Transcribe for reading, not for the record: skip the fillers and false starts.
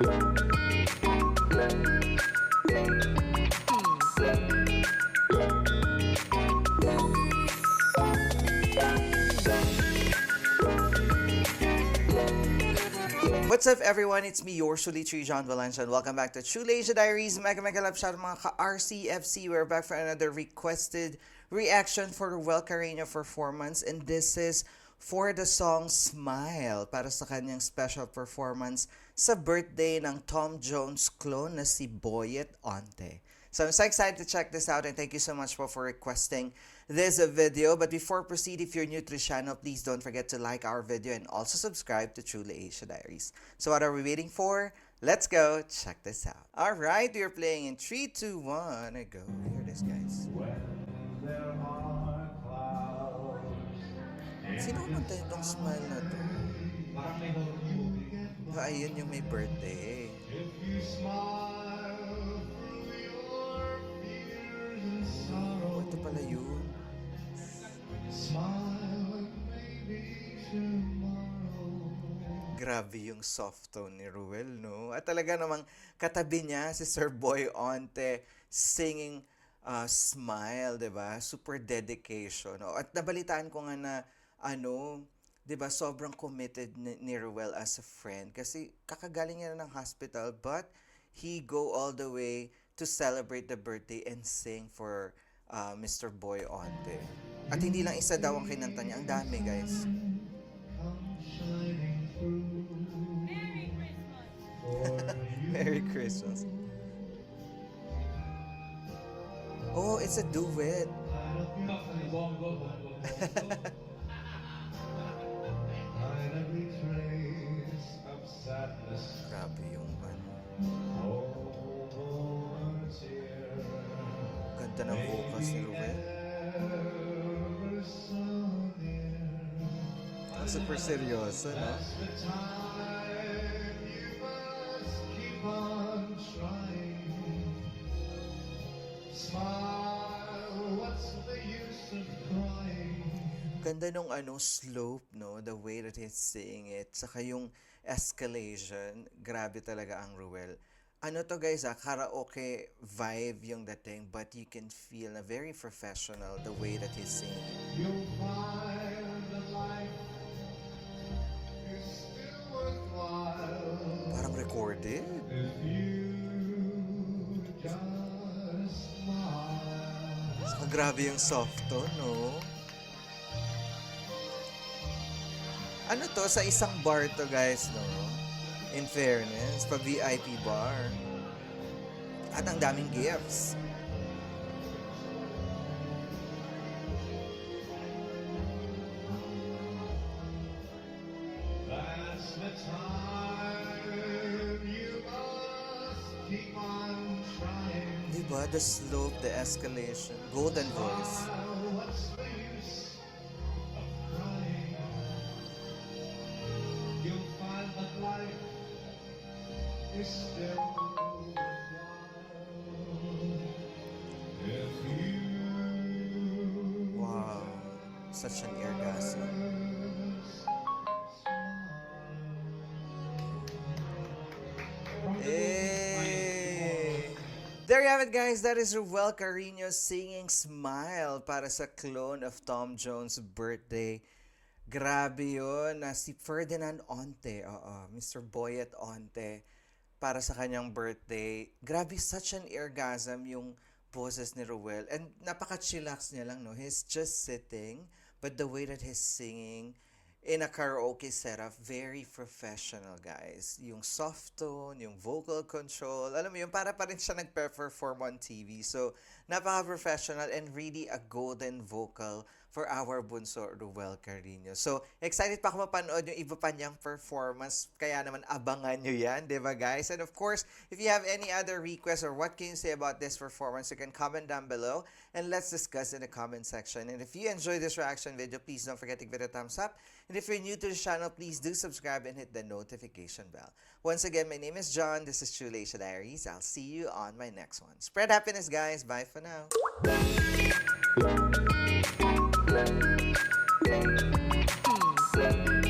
What's up everyone? It's me, your Shuli John Valencia, and welcome back to Chule Asia Diaries. Mega love shout mga ka-RCFC. We're back for another requested reaction for Ruel Carreño performance, and this is for the song Smile para sa kanyang special performance sa birthday ng Tom Jones clone na si Boyet Onte. So I'm so excited to check this out, and thank you so much for requesting this video. But before proceed, if you're new to the channel, please don't forget to like our video and also subscribe to Chule Asia Diaries. So what are we waiting for? Let's go check this out. Alright, we're playing in 3, 2, 1, and go. Hear this, guys. Sino kumanta itong Smile na to? Ayun yung may birthday. Oh, ito pala yun. Grabe yung soft tone ni Ruel, no? At talaga namang katabi niya si Sir Boy Onte singing Smile, diba? Super dedication. No? At nabalitaan ko nga na, diba, sobrang committed ni Ruel as a friend. Kasi kakagaling niya ng hospital, but he go all the way to celebrate the birthday and sing for Mr. Boy Onte. At hindi lang isa daw ang kinanta niya. Ang dami, guys. Merry Christmas. Oh, it's a duet. Grabe yung ganda ng vocals ni Ruel. Super seryoso, no? Ganda nung slope, no? The way that he's saying it. Saka yung escalation. Grabe talaga ang Ruel. Ano to, guys, karaoke vibe yung dating, but you can feel na very professional the way that he's singing. You'll find that life is still worthwhile. Parang recorded. If you just smile. Saka grabe yung soft tone, no? Ano to? Sa isang bar to, guys, no? In fairness, pa VIP bar. At ang daming gifts. That's the time you must keep on trying. Diba? The slope, the escalation. Golden voice. What's the use of crying? You'll find that life is still if you. Wow, such an orgasm. Hey! There you have it, guys. That is Ruel Carreño singing Smile para sa clone of Tom Jones' birthday. Grabe yun, na si Ferdinand Onte, Mr. Boyet Onte, para sa kanyang birthday. Grabe, such an orgasm yung boses ni Ruel. And napaka-chillax niya lang, no? He's just sitting, but the way that he's singing in a karaoke setup, very professional, guys. Yung soft tone, yung vocal control, alam mo yun, para pa rin siya nagpe-perform on TV. So, napaka-professional and really a golden vocal for our bunso Ruel Carreño. So, excited pa ako mapanood yung iba pa niyang performance. Kaya naman, abangan nyo yan, di ba, guys? And of course, if you have any other requests or what can you say about this performance, you can comment down below and let's discuss in the comment section. And if you enjoyed this reaction video, please don't forget to give it a thumbs up. And if you're new to the channel, please do subscribe and hit the notification bell. Once again, my name is John. This is Chule Asia Diaries. I'll see you on my next one. Spread happiness, guys. Bye for now. Thank you.